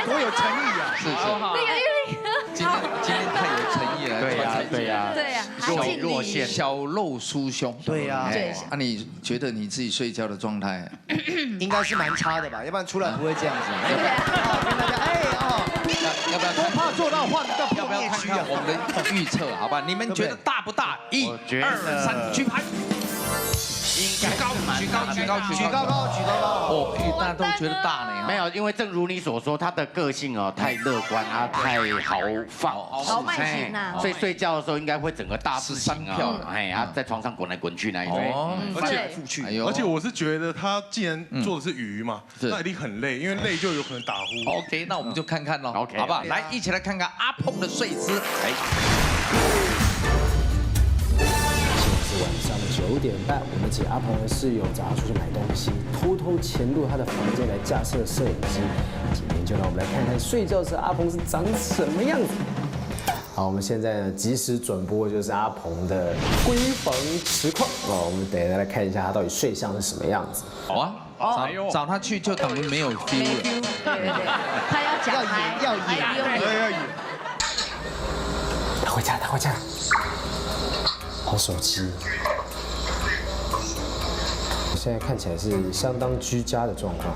多有诚意啊！是是，那个玉玲，今天太有诚意了，对呀，若现小露酥胸，对呀，啊，你觉得你自己睡觉的状态应该是蛮差的吧？要不然出来不会这样子。跟大家要不要都怕做到换到要不要看看我们的预测？好吧，你们觉得大不大？1、2、3，举牌。举高高哦，大家都觉得大呢。没有，因为正如你所说，他的个性哦太乐观啊，太豪放，豪迈型呐，所以睡觉的时候应该会整个大字型啊，哎呀，在床上滚来滚去那一种。而且我是觉得他既然做的是鱼嘛，那一定很累，因为累就有可能打呼。OK， 那我们就看看咯 ，OK， 好不好？来，一起来看看阿鹏的睡姿。晚上9点半，我们请阿鹏的室友早上出去买东西，偷偷潜入他的房间来架设摄影机。今天就让我们来看看睡觉时阿鹏是长什么样子。好，我们现在呢即时转播就是阿鹏的闺房实况哦，我们等一下来看一下他到底睡相是什么样子。好啊，找他去就等于没有 feel 了。对，他要讲要演。他回家，他回家。好手机，现在看起来是相当居家的状况。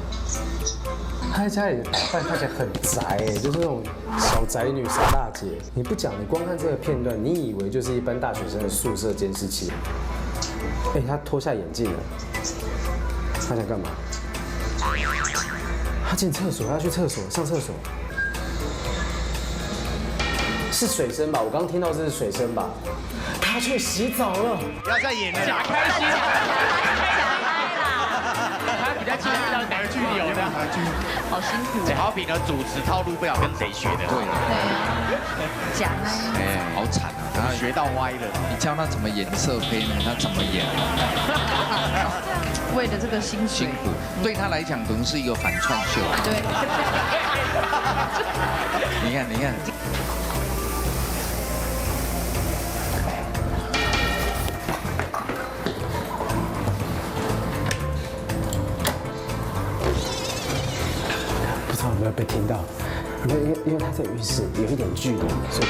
她在家里的打扮看起来很宅哎，就是那种小宅女、傻大姐。你不讲，你光看这个片段，你以为就是一般大学生的宿舍监视器。哎，她脱下眼镜了，她想干嘛？她进厕所，要去厕所上厕所。是水声吧？我刚刚听到这是水声吧？他去洗澡了，不要再演了，假开心，他比较倾向于台剧有的，好辛苦。好比呢，主持套路不知道跟谁学的。对啊，假哎，好惨啊！他学到歪了。你教他怎么演色胚呢？他怎么演？为了这个薪水，辛苦，对他来讲等于是一个反串秀。对。你看，你看。有没有被听到？因为他在浴室有一点距离，所以。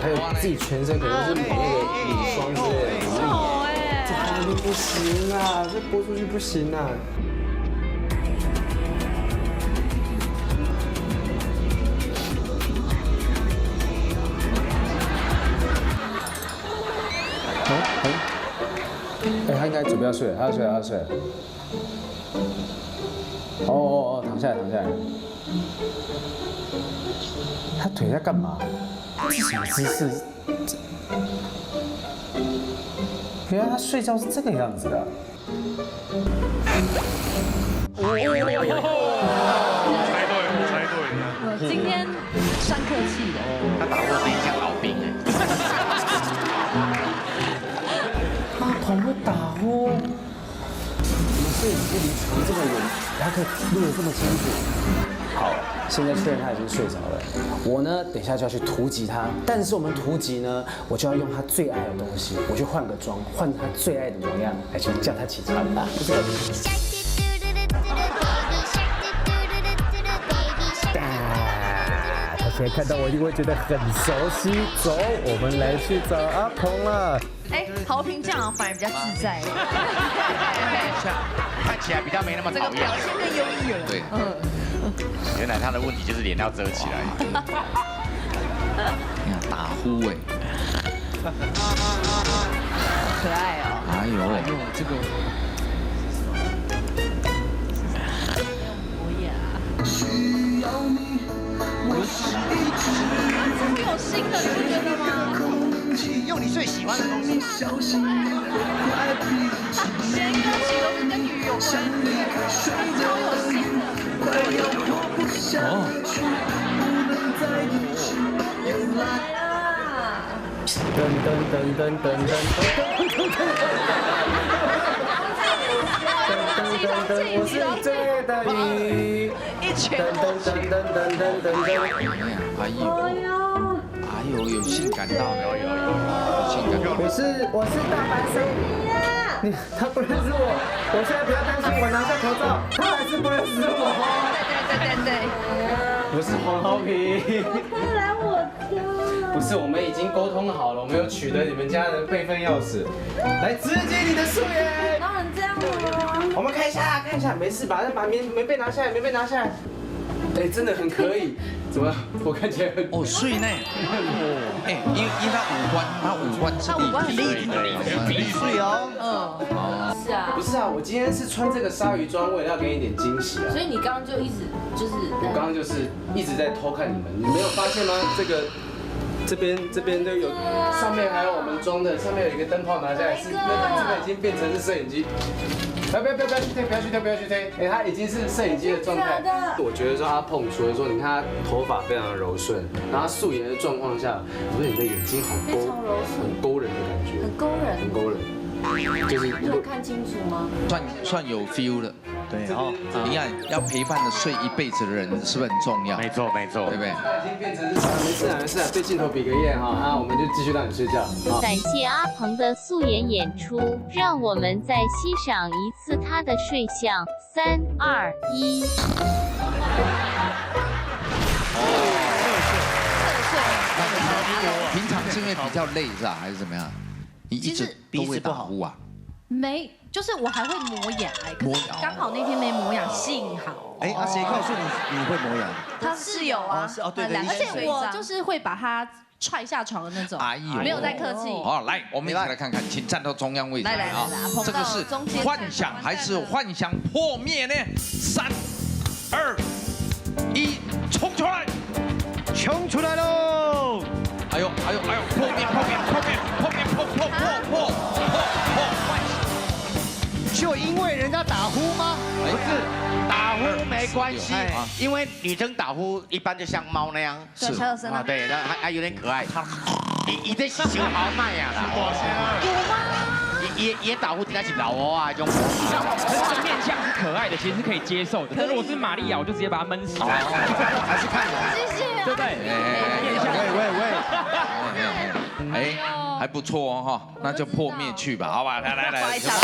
还有自己全身可能是抹那个乳霜之类的，乳液，这画面不行啊，这播出去不行啊。哎，他应该准备要睡了，他要睡了，他要睡了。哦，躺下来，躺下来。他腿在干嘛？这什么姿势？原来他睡觉是这个样子的。我猜对。今天上课气的。他打过那一像老兵哎。阿鹏会打呼，我们摄影机离床这么远，还可以录得这么清楚。好，现在确认他已经睡着了。我呢，等一下就要去突击他，但是我们突击呢，我就要用他最爱的东西，我去换个妆，换他最爱的模样，来去叫他起床吧。他现在看到我一定会觉得很熟悉。走，我们来去找阿鹏了。哎，豪平这样反而比较自在，看起来比较没那么讨厌。表现更优异了。对，原来他的问题就是脸要遮起来。你看打呼哎，好可爱哦。哎呦，这个。这很有心的，你不觉得吗？用你最喜欢的东西。连歌曲都是跟鱼有关，超有心的。噔噔噔噔噔噔噔，我是最爱的鱼。一群噔噔噔噔噔噔噔噔。哎呦，有性感到，有性感到。我是大白鲨。他不认识我，我现在不要担心，我拿下口罩，他还是不认识我。对。不是黄豪平。快来我家。不是，我们已经沟通好了，我们有取得你们家的备份钥匙，来直接你的素颜。哪有人这样吗？我们看一下，没事吧？把棉被拿下来，哎，真的很可以。怎么？我看起来很水呢？哎，因为他五官是立体的，比水哦。是啊。不是啊，我今天是穿这个鲨鱼装，为了要给你一点惊喜啊。所以你刚刚就一直就是。我刚刚就是一直在偷看你们，你没有发现吗？这边都有，上面还有我们装的，上面有一个灯泡拿下来，是那个这个已经变成是摄影机。不要去推！哎，它已经是摄影机的状态。我觉得说阿碰，除了说你看他头发非常的柔顺，然后素颜的状况下，我觉得你的眼睛好非常柔顺，很勾人的感觉，很勾人，很勾人。就是你有看清楚吗？算有 feel 的。对哦，你看要陪伴着睡一辈子的人，是不是很重要？没错，对不对？已经变成是没事啊，对镜头比个耶哈啊，我们就继续让你睡觉。感谢阿鹏的素颜演出，让我们再欣赏一次他的睡相。3、2、1。平常是因为比较累是吧，还是怎么样？你一直都会打呼啊？没，就是我还会磨牙，磨牙刚好那天没磨牙，幸好。哎，啊，谁告诉你会磨牙？他室友啊，对，而且我就是会把他踹下床的那种，哎呦，没有在客气。好，来，我们一起来看看，请站到中央位置来啊！这个是幻想还是幻想破灭呢？3、2、1，冲出来！冲出来喽！哎呦，破灭！就因为人家打呼吗？不是，打呼没关系，因为女生打呼一般就像猫那样，对，小声啊，对，然后还有点可爱。你这是小豪迈呀啦，有吗？也打呼，那是老哦啊，这种。这个面相是可爱的，其实是可以接受的。但如果是玛利亚，我就直接把它闷死。还是看人，谢谢啊，对不对？面相。哎，还不错哦哈，那就破灭去吧，好吧，来。不好意思啊。